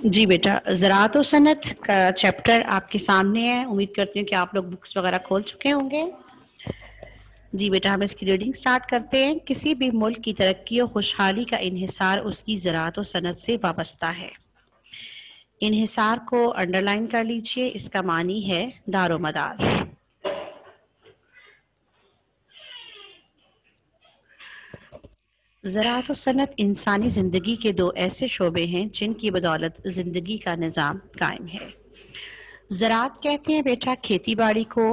جی بیٹا، زراعت و صنعت کا چیپٹر آپ کے سامنے ہے. امید کرتی ہوں کہ آپ لوگ بکس وغیرہ کھول چکے ہوں گے. جی بیٹا، ہم اس کی ریڈنگ سٹارٹ کرتے ہیں. کسی بھی ملک کی ترقی و خوشحالی کا انحصار اس کی زراعت و صنعت سے وابستہ ہے. انحصار کو انڈر لائن کر لیجئے. اس کا معنی ہے دار و مدار. زراعت و صنعت انسانی زندگی کے دو ایسے شعبے ہیں جن کی بدولت زندگی کا نظام قائم ہے. زراعت کہتے ہیں بیٹا کھیتی باڑی کو.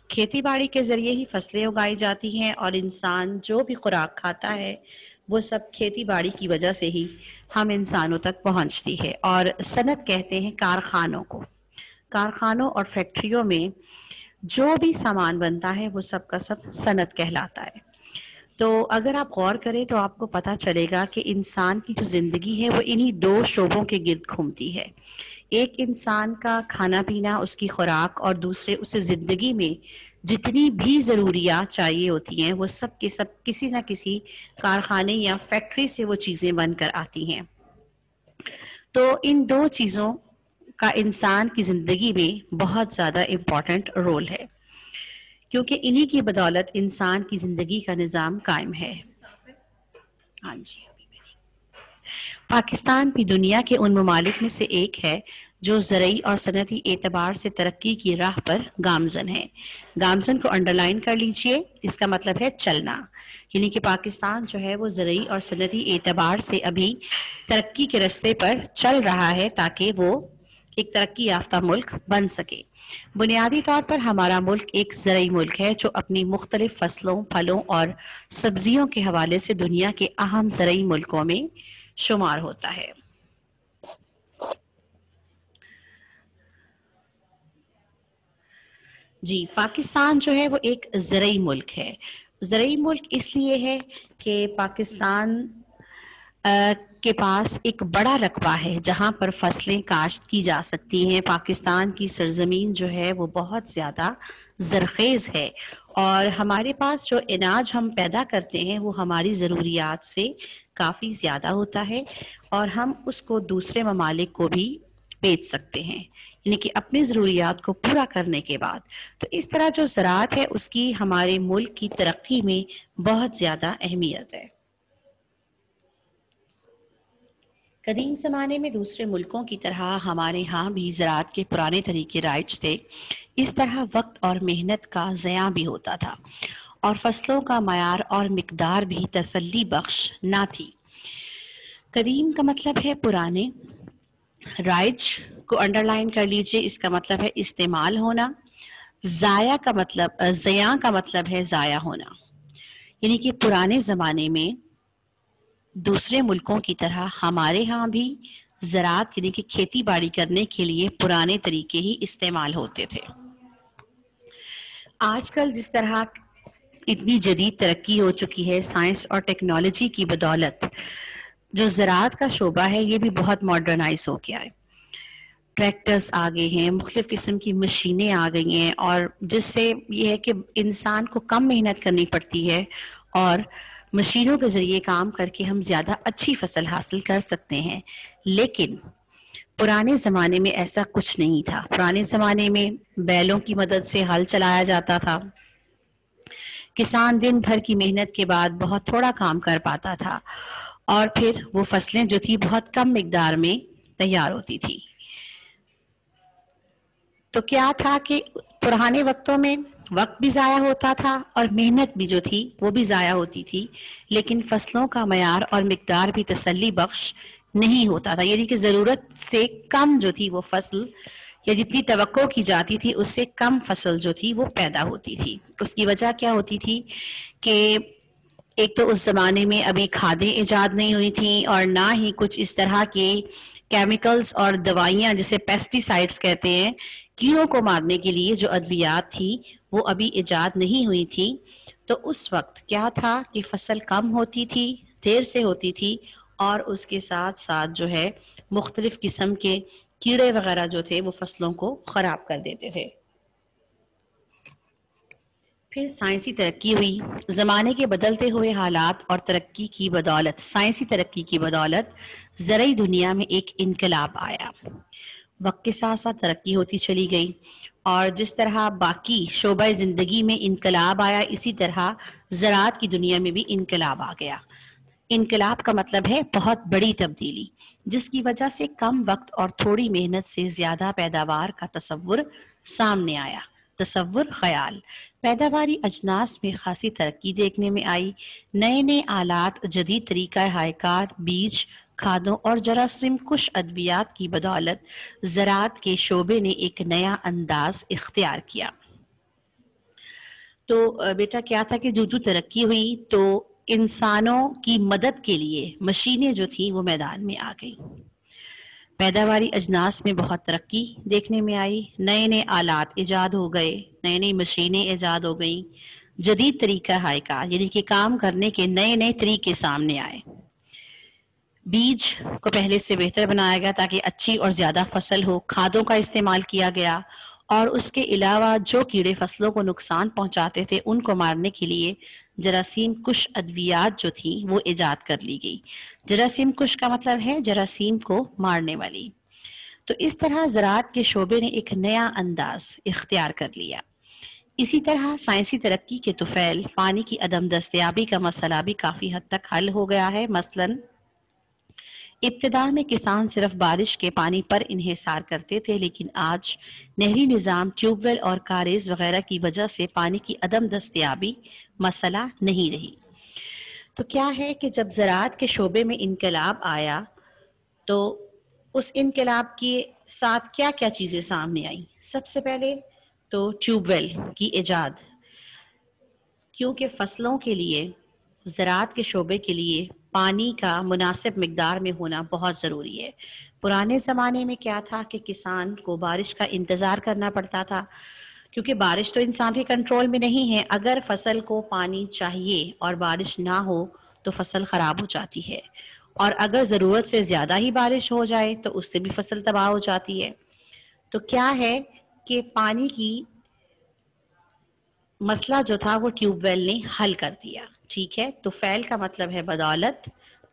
کھیتی باڑی کے ذریعے ہی فصلیں اگائی جاتی ہیں اور انسان جو بھی خوراک کھاتا ہے وہ سب کھیتی باڑی کی وجہ سے ہی ہم انسانوں تک پہنچتی ہے. اور صنعت کہتے ہیں کارخانوں کو. کارخانوں اور فیکٹریوں میں جو بھی سامان بنتا ہے وہ سب کا سب صنعت کہلاتا ہے. تو اگر آپ غور کریں تو آپ کو پتہ چلے گا کہ انسان کی جو زندگی ہے وہ انہی دو شعبوں کے گرد گھومتی ہے. ایک انسان کا کھانا پینا، اس کی خوراک، اور دوسرے اسے زندگی میں جتنی بھی ضروریات چاہیے ہوتی ہیں وہ سب کے سب کسی نہ کسی کارخانے یا فیکٹری سے وہ چیزیں بن کر آتی ہیں. تو ان دو چیزوں کا انسان کی زندگی میں بہت زیادہ امپورٹنٹ رول ہے، کیونکہ انہی کی بدولت انسان کی زندگی کا نظام قائم ہے. ہاں جی. پاکستان بھی دنیا کے ان ممالک میں سے ایک ہے جو زرعی اور صنعتی اعتبار سے ترقی کی راہ پر گامزن ہے. گامزن کو انڈر لائن کر لیجئے. اس کا مطلب ہے چلنا. یعنی کہ پاکستان جو ہے وہ زرعی اور صنعتی اعتبار سے ابھی ترقی کے رستے پر چل رہا ہے تاکہ وہ ایک ترقی یافتہ ملک بن سکے. بنیادی طور پر ہمارا ملک ایک زرعی ملک ہے جو اپنی مختلف فصلوں، پھلوں اور سبزیوں کے حوالے سے دنیا کے اہم زرعی ملکوں میں شمار ہوتا ہے. جی، پاکستان جو ہے وہ ایک زرعی ملک ہے. زرعی ملک اس لیے ہے کہ پاکستان کے پاس ایک بڑا رقبہ ہے جہاں پر فصلیں کاشت کی جا سکتی ہیں. پاکستان کی سرزمین جو ہے وہ بہت زیادہ زرخیز ہے اور ہمارے پاس جو اناج ہم پیدا کرتے ہیں وہ ہماری ضروریات سے کافی زیادہ ہوتا ہے اور ہم اس کو دوسرے ممالک کو بھی بیچ سکتے ہیں، یعنی کہ اپنی ضروریات کو پورا کرنے کے بعد. تو اس طرح جو زراعت ہے اس کی ہمارے ملک کی ترقی میں بہت زیادہ اہمیت ہے. قدیم زمانے میں دوسرے ملکوں کی طرح ہمارے ہاں بھی زراعت کے پرانے طریقے رائج تھے. اس طرح وقت اور محنت کا ضیاع بھی ہوتا تھا اور فصلوں کا معیار اور مقدار بھی تسلی بخش نہ تھی. قدیم کا مطلب ہے پرانے. رائج کو انڈر لائن کر لیجئے. اس کا مطلب ہے استعمال ہونا. ضیاع کا مطلب ہے ضائع ہونا. یعنی کہ پرانے زمانے میں دوسرے ملکوں کی طرح ہمارے ہاں بھی زراعت یعنی کہ کھیتی باڑی کرنے کے لیے پرانے طریقے ہی استعمال ہوتے تھے. آج کل جس طرح اتنی جدید ترقی ہو چکی ہے سائنس اور ٹیکنالوجی کی بدولت، جو زراعت کا شعبہ ہے یہ بھی بہت ماڈرنائز ہو گیا ہے. ٹریکٹرز آ گئے ہیں، مختلف قسم کی مشینیں آ گئی ہیں اور جس سے یہ ہے کہ انسان کو کم محنت کرنی پڑتی ہے اور مشینوں کے ذریعے کام کر کے ہم زیادہ اچھی فصل حاصل کر سکتے ہیں. لیکن پرانے زمانے میں ایسا کچھ نہیں تھا. پرانے زمانے میں بیلوں کی مدد سے ہل چلایا جاتا تھا. کسان دن بھر کی محنت کے بعد بہت تھوڑا کام کر پاتا تھا اور پھر وہ فصلیں جو تھی بہت کم مقدار میں تیار ہوتی تھی. تو کیا تھا کہ پرانے وقتوں میں وقت بھی ضائع ہوتا تھا اور محنت بھی جو تھی وہ بھی ضائع ہوتی تھی، لیکن فصلوں کا معیار اور مقدار بھی تسلی بخش نہیں ہوتا تھا. یعنی کہ ضرورت سے کم جو تھی وہ فصل یا جتنی توقع کی جاتی تھی اس سے کم فصل جو تھی وہ پیدا ہوتی تھی. اس کی وجہ کیا ہوتی تھی کہ ایک تو اس زمانے میں ابھی کھادیں ایجاد نہیں ہوئی تھیں اور نہ ہی کچھ اس طرح کے کیمیکلز اور دوائیاں جسے پیسٹی سائڈز کہتے ہیں، کیڑوں کو مارنے کے لیے جو ادویات تھی وہ ابھی ایجاد نہیں ہوئی تھی. تو اس وقت کیا تھا کہ فصل کم ہوتی تھی، دیر سے ہوتی تھی اور اس کے ساتھ ساتھ جو ہے مختلف قسم کے کیڑے وغیرہ جو تھے وہ فصلوں کو خراب کر دیتے تھے. پھر سائنسی ترقی ہوئی. زمانے کے بدلتے ہوئے حالات اور ترقی کی بدولت، سائنسی ترقی کی بدولت زرعی دنیا میں ایک انقلاب آیا. وقت کے ساتھ ساتھ ترقی ہوتی چلی گئی، اور جس طرح باقی شعبہ زندگی میں انقلاب آیا، اسی طرح زراعت کی دنیا میں بھی انقلاب آ گیا. انقلاب کا مطلب ہے بہت بڑی تبدیلی، جس کی وجہ سے کم وقت اور تھوڑی محنت سے زیادہ پیداوار کا تصور سامنے آیا. تصور خیال. پیداواری اجناس میں خاصی ترقی دیکھنے میں آئی. نئے نئے آلات، جدید طریقہ ہائے کار، بیج، کھادوں اور جراثیم کش ادویات کی بدولت زراعت کے شعبے نے ایک نیا انداز اختیار کیا. تو بیٹا کیا تھا کہ جو ترقی ہوئی تو انسانوں کی مدد کے لیے مشینیں جو تھیں وہ میدان میں آ گئیں. پیداواری اجناس میں بہت ترقی دیکھنے میں آئی. نئے نئے آلات ایجاد ہو گئے، نئی نئی مشینیں ایجاد ہو گئیں، جدید طریقہ ہائے کار یعنی کہ کام کرنے کے نئے نئے طریقے سامنے آئے. بیج کو پہلے سے بہتر بنایا گیا تاکہ اچھی اور زیادہ فصل ہو. کھادوں کا استعمال کیا گیا، اور اس کے علاوہ جو کیڑے فصلوں کو نقصان پہنچاتے تھے ان کو مارنے کے لیے جراثیم کش ادویات جو تھیں وہ ایجاد کر لی گئی. جراثیم کش کا مطلب ہے جراثیم کو مارنے والی. تو اس طرح زراعت کے شعبے نے ایک نیا انداز اختیار کر لیا. اسی طرح سائنسی ترقی کے طفیل پانی کی عدم دستیابی کا مسئلہ بھی کافی حد تک حل ہو گیا ہے. مثلاً ابتدا میں کسان صرف بارش کے پانی پر انحصار کرتے تھے، لیکن آج نہری نظام، ٹیوب ویل اور کاریز وغیرہ کی وجہ سے پانی کی عدم دستیابی مسئلہ نہیں رہی. تو کیا ہے کہ جب زراعت کے شعبے میں انقلاب آیا تو اس انقلاب کے ساتھ کیا کیا چیزیں سامنے آئیں؟ سب سے پہلے تو ٹیوب ویل کی ایجاد، کیونکہ فصلوں کے لیے، زراعت کے شعبے کے لیے پانی کا مناسب مقدار میں ہونا بہت ضروری ہے. پرانے زمانے میں کیا تھا کہ کسان کو بارش کا انتظار کرنا پڑتا تھا، کیونکہ بارش تو انسان کے کنٹرول میں نہیں ہے. اگر فصل کو پانی چاہیے اور بارش نہ ہو تو فصل خراب ہو جاتی ہے، اور اگر ضرورت سے زیادہ ہی بارش ہو جائے تو اس سے بھی فصل تباہ ہو جاتی ہے. تو کیا ہے کہ پانی کی مسئلہ جو تھا وہ ٹیوب ویل نے حل کر دیا. ٹھیک ہے، تو فعل کا مطلب ہے بدولت،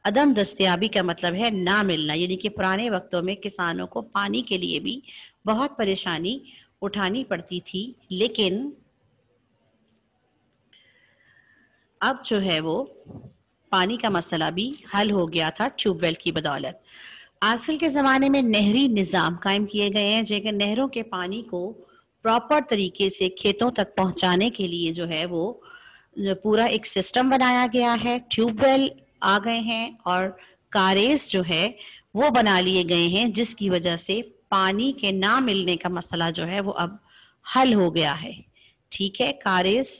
عدم دستیابی کا مطلب ہے نہ ملنا، یعنی کہ پرانے وقتوں میں کسانوں کو پانی کے لیے بھی بہت پریشانی اٹھانی پڑتی تھی، لیکن اب جو ہے وہ پانی کا مسئلہ بھی حل ہو گیا تھا ٹیوب ویل کی بدولت. آج کل کے زمانے میں نہری نظام قائم کیے گئے ہیں، جن نہروں کے پانی کو پراپر طریقے سے کھیتوں تک پہنچانے کے لیے جو ہے وہ پورا ایک سسٹم بنایا گیا ہے. ٹیوب ویل آ گئے ہیں اور کاریز جو ہے وہ بنا لیے گئے ہیں، جس کی وجہ سے پانی کے نہ ملنے کا مسئلہ جو ہے وہ اب حل ہو گیا ہے. ٹھیک ہے، کاریز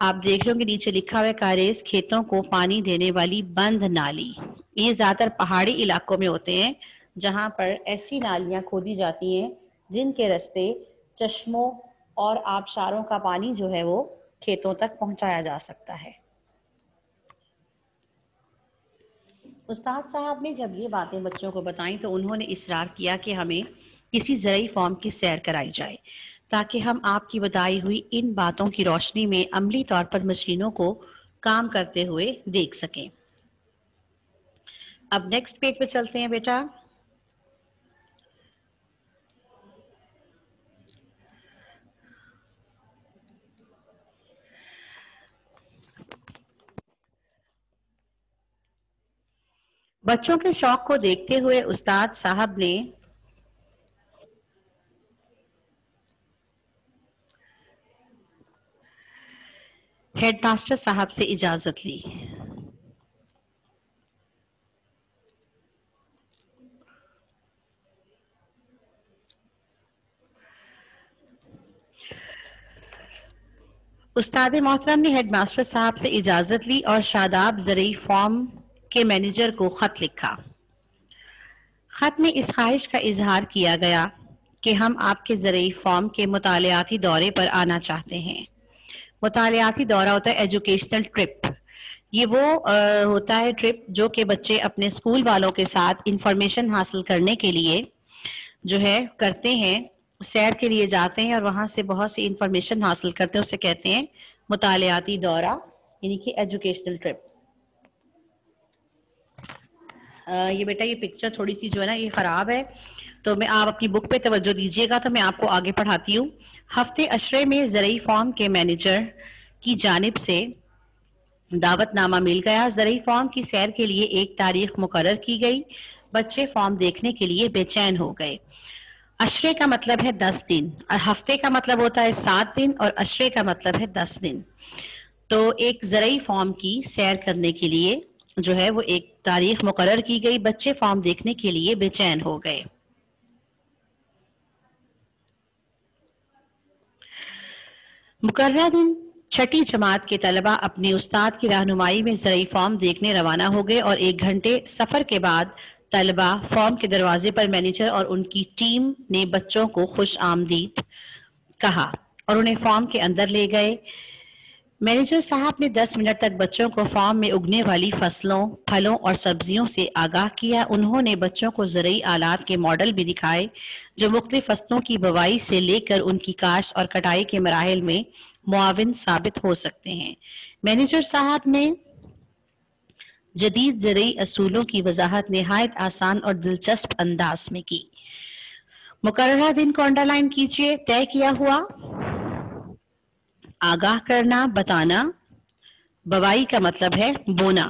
آپ دیکھ لو گے نیچے لکھا ہوا ہے کاریز کھیتوں کو پانی دینے والی بند نالی. یہ زیادہ تر پہاڑی علاقوں میں ہوتے ہیں جہاں پر ایسی نالیاں کھودی جاتی ہیں جن کے راستے چشموں اور آبشاروں کا پانی جو ہے وہ کھیتوں تک پہنچایا جا سکتا ہے. استاد صاحب نے جب یہ باتیں بچوں کو بتائیں تو انہوں نے اصرار کیا کہ ہمیں کسی زرعی فارم کی سیر کرائی جائے تاکہ ہم آپ کی بتائی ہوئی ان باتوں کی روشنی میں عملی طور پر مشینوں کو کام کرتے ہوئے دیکھ سکیں. اب نیکسٹ پیج پہ چلتے ہیں بیٹا. بچوں کے شوق کو دیکھتے ہوئے استاد صاحب نے ہیڈ ماسٹر صاحب سے اجازت لی. استاد محترم نے ہیڈ ماسٹر صاحب سے اجازت لی اور شاداب زرعی فارم کے مینیجر کو خط لکھا. خط میں اس خواہش کا اظہار کیا گیا کہ ہم آپ کے زرعی فارم کے مطالعاتی دورے پر آنا چاہتے ہیں. مطالعاتی دورہ ہوتا ہے ایجوکیشنل ٹرپ. یہ وہ ہوتا ہے ٹرپ جو کہ بچے اپنے اسکول والوں کے ساتھ انفارمیشن حاصل کرنے کے لیے جو ہے کرتے ہیں، سیر کے لیے جاتے ہیں اور وہاں سے بہت سی انفارمیشن حاصل کرتے ہیں، اسے کہتے ہیں مطالعاتی دورہ یعنی کہ ایجوکیشنل ٹرپ. یہ بیٹا یہ پکچر تھوڑی سی جو ہے نا یہ خراب ہے، تو میں آپ اپنی بک پہ توجہ دیجیے گا تو میں آپ کو آگے پڑھاتی ہوں. ہفتے عشرے میں زرعی فارم کے مینیجر کی جانب سے دعوت نامہ مل گیا. زرعی فارم کی سیر کے لیے ایک تاریخ مقرر کی گئی. بچے فارم دیکھنے کے لیے بے چین ہو گئے. عشرے کا مطلب ہے 10 دن، ہفتے کا مطلب ہوتا ہے 7 دن، اور عشرے کا مطلب ہے 10 دن. تو ایک زرعی فارم کی سیر کرنے کے لیے جو ہے وہ ایک تاریخ مقرر کی گئی. بچے فارم دیکھنے کے لیے بے چین ہو گئے. مقررہ دن چھٹی جماعت کے طلبہ اپنے استاد کی رہنمائی میں زرعی فارم دیکھنے روانہ ہو گئے، اور 1 گھنٹے سفر کے بعد طلبہ فارم کے دروازے پر مینیجر اور ان کی ٹیم نے بچوں کو خوش آمدید کہا اور انہیں فارم کے اندر لے گئے. مینیجر صاحب نے 10 منٹ تک بچوں کو فارم میں اگنے والی فصلوں، پھلوں اور سبزیوں سے آگاہ کیا. انہوں نے بچوں کو زرعی آلات کے ماڈل بھی دکھائے جو مختلف فصلوں کی بوائی سے لے کر ان کی کاشت اور کٹائی کے مراحل میں معاون ثابت ہو سکتے ہیں. مینیجر صاحب نے جدید زرعی اصولوں کی وضاحت نہایت آسان اور دلچسپ انداز میں کی. مقررہ دن کو انڈر لائن کیجیے. طے کیا ہوا، آگاہ کرنا، بتانا. بوائی کا مطلب ہے بونا.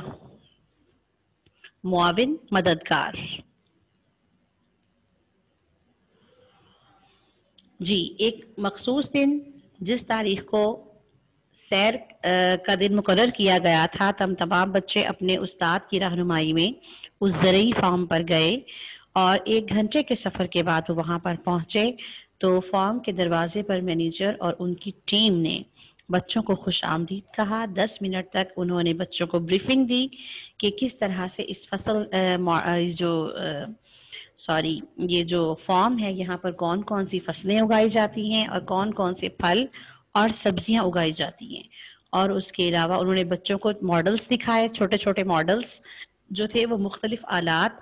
معاون، مددگار. جی ایک مخصوص دن جس تاریخ کو سیر کا دن مقرر کیا گیا تھا، تمام بچے اپنے استاد کی رہنمائی میں اس زرعی فارم پر گئے، اور 1 گھنٹے کے سفر کے بعد وہ وہاں پر پہنچے تو فارم کے دروازے پر مینیجر اور ان کی ٹیم نے بچوں کو خوش آمدید کہا. 10 منٹ تک انہوں نے بچوں کو بریفنگ دی کہ کس طرح سے اس فصل یہ جو فارم ہے یہاں پر کون کون سی فصلیں اگائی جاتی ہیں اور کون کون سے پھل اور سبزیاں اگائی جاتی ہیں. اور اس کے علاوہ انہوں نے بچوں کو ماڈلز دکھائے، چھوٹے چھوٹے ماڈلز جو تھے وہ مختلف آلات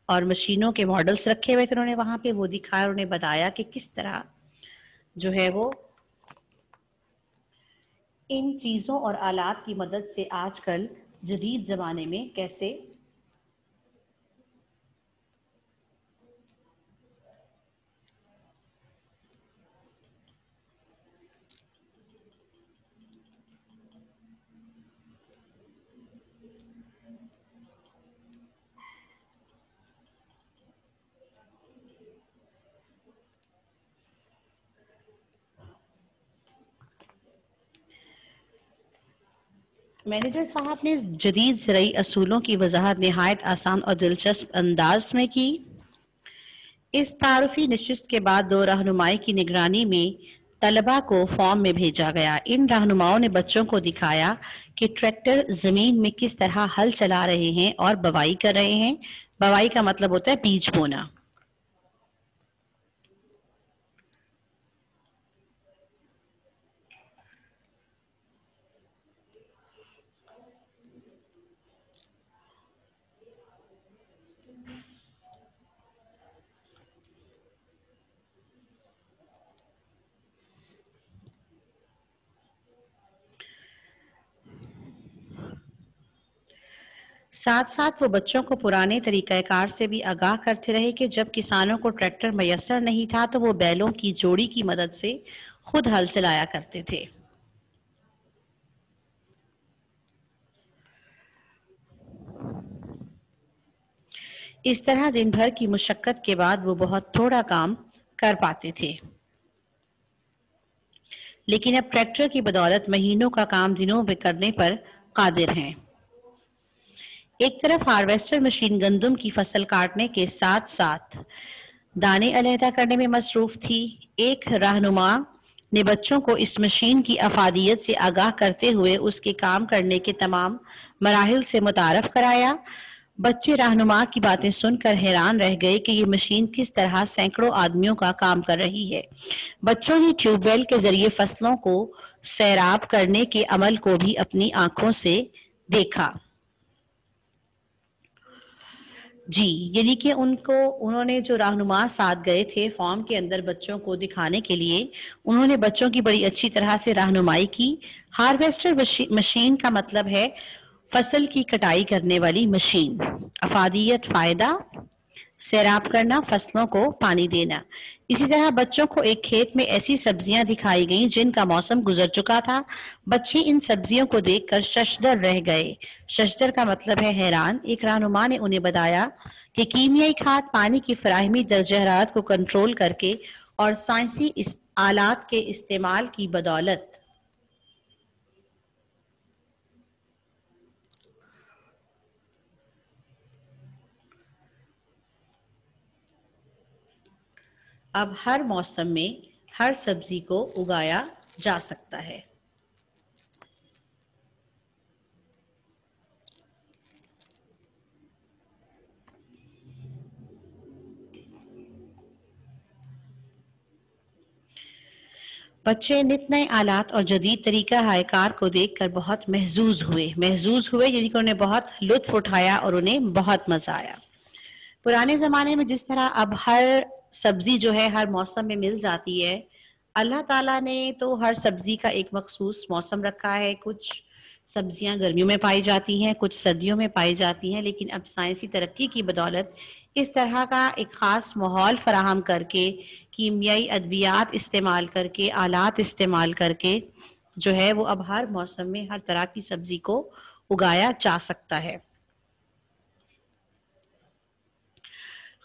اور مشینوں کے ماڈلز رکھے ہوئے تھے. انہوں نے وہاں پہ وہ دکھایا اور انہیں بتایا کہ کس طرح جو ہے وہ ان چیزوں اور آلات کی مدد سے آج کل جدید زمانے میں کیسے مینیجر صاحب نے جدید زرعی اصولوں کی وضاحت نہایت آسان اور دلچسپ انداز میں کی. اس تعارفی نشست کے بعد 2 رہنمائی کی نگرانی میں طلبہ کو فارم میں بھیجا گیا. ان رہنماؤں نے بچوں کو دکھایا کہ ٹریکٹر زمین میں کس طرح ہل چلا رہے ہیں اور بوائی کر رہے ہیں. بوائی کا مطلب ہوتا ہے بیج بونا. ساتھ ساتھ وہ بچوں کو پرانے طریقہ کار سے بھی آگاہ کرتے رہے کہ جب کسانوں کو ٹریکٹر میسر نہیں تھا تو وہ بیلوں کی جوڑی کی مدد سے خود ہل چلایا کرتے تھے. اس طرح دن بھر کی مشقت کے بعد وہ بہت تھوڑا کام کر پاتے تھے، لیکن اب ٹریکٹر کی بدولت مہینوں کا کام دنوں میں کرنے پر قادر ہیں. ایک طرف ہارویسٹر مشین گندم کی فصل کاٹنے کے ساتھ ساتھ دانے علیحدہ کرنے میں مصروف تھی. ایک رہنما نے بچوں کو اس مشین کی افادیت سے آگاہ کرتے ہوئے اس کے کام کرنے کے تمام مراحل سے متعارف کرایا. بچے رہنما کی باتیں سن کر حیران رہ گئے کہ یہ مشین کس طرح سینکڑوں آدمیوں کا کام کر رہی ہے. بچوں نے ٹیوب ویل کے ذریعے فصلوں کو سیراب کرنے کے عمل کو بھی اپنی آنکھوں سے دیکھا. جی، یعنی کہ انہوں نے جو رہنما ساتھ گئے تھے فارم کے اندر بچوں کو دکھانے کے لیے، انہوں نے بچوں کی بڑی اچھی طرح سے رہنمائی کی۔ ہارویسٹر مشین کا مطلب ہے فصل کی کٹائی کرنے والی مشین۔ افادیت فائدہ، سیراب کرنا، فصلوں کو پانی دینا۔ اسی طرح بچوں کو ایک کھیت میں ایسی سبزیاں دکھائی گئیں جن کا موسم گزر چکا تھا۔ بچے ان سبزیوں کو دیکھ کر ششدر رہ گئے۔ ششدر کا مطلب ہے حیران۔ ایک رہنما نے انہیں بتایا کہ کیمیائی کھاد پانی کی فراہمی درجہ حرارت کو کنٹرول کر کے اور سائنسی آلات کے استعمال کی بدولت اب ہر موسم میں ہر سبزی کو اگایا جا سکتا ہے۔ بچے نت نئے آلات اور جدید طریقہ ہائے کار کو دیکھ کر بہت محظوظ ہوئے یعنی کہ انہیں بہت لطف اٹھایا اور انہیں بہت مزہ آیا۔ پرانے زمانے میں جس طرح اب ہر سبزی جو ہے ہر موسم میں مل جاتی ہے، اللہ تعالیٰ نے تو ہر سبزی کا ایک مخصوص موسم رکھا ہے۔ کچھ سبزیاں گرمیوں میں پائی جاتی ہیں، کچھ سردیوں میں پائی جاتی ہیں، لیکن اب سائنسی ترقی کی بدولت اس طرح کا ایک خاص ماحول فراہم کر کے، کیمیائی ادویات استعمال کر کے، آلات استعمال کر کے جو ہے وہ اب ہر موسم میں ہر طرح کی سبزی کو اگایا جا سکتا ہے۔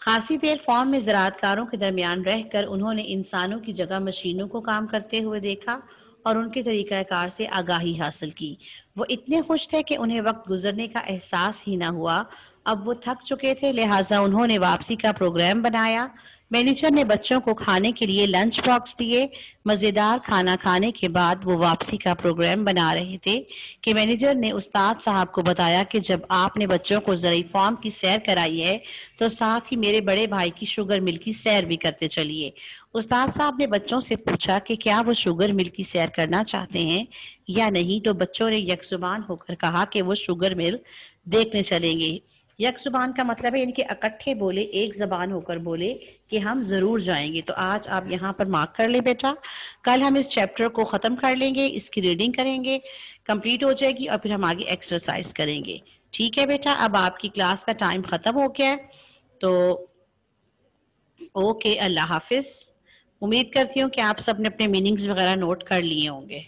خاصی دیر فارم میں زراعت کاروں کے درمیان رہ کر انہوں نے انسانوں کی جگہ مشینوں کو کام کرتے ہوئے دیکھا اور ان کے طریقہ کار سے آگاہی حاصل کی۔ وہ اتنے خوش تھے کہ انہیں وقت گزرنے کا احساس ہی نہ ہوا۔ اب وہ تھک چکے تھے، لہٰذا انہوں نے واپسی کا پروگرام بنایا۔ مینیجر نے بچوں کو کھانے کے لیے لنچ باکس دیے۔ مزیدار کھانا کھانے کے بعد وہ واپسی کا پروگرام بنا رہے تھے کہ مینیجر نے استاد صاحب کو بتایا کہ جب آپ نے بچوں کو زرعی فارم کی سیر کرائی ہے تو ساتھ ہی میرے بڑے بھائی کی شوگر مل کی سیر بھی کرتے چلیے۔ استاد صاحب نے بچوں سے پوچھا کہ کیا وہ شوگر مل کی سیر کرنا چاہتے ہیں یا نہیں، تو بچوں نے یک زبان ہو کر کہا کہ وہ شوگر مل دیکھنے چلیں گے۔ یک زبان کا مطلب ہے یعنی کہ اکٹھے بولے، ایک زبان ہو کر بولے کہ ہم ضرور جائیں گے۔ تو آج آپ یہاں پر مارک کر لیں بیٹا، کل ہم اس چیپٹر کو ختم کر لیں گے، اس کی ریڈنگ کریں گے، کمپلیٹ ہو جائے گی اور پھر ہم آگے ایکسرسائز کریں گے۔ ٹھیک ہے بیٹا، اب آپ کی کلاس کا ٹائم ختم ہو گیا ہے، تو اوکے، اللہ حافظ۔ امید کرتی ہوں کہ آپ سب نے اپنے میننگز وغیرہ نوٹ کر لیے ہوں گے۔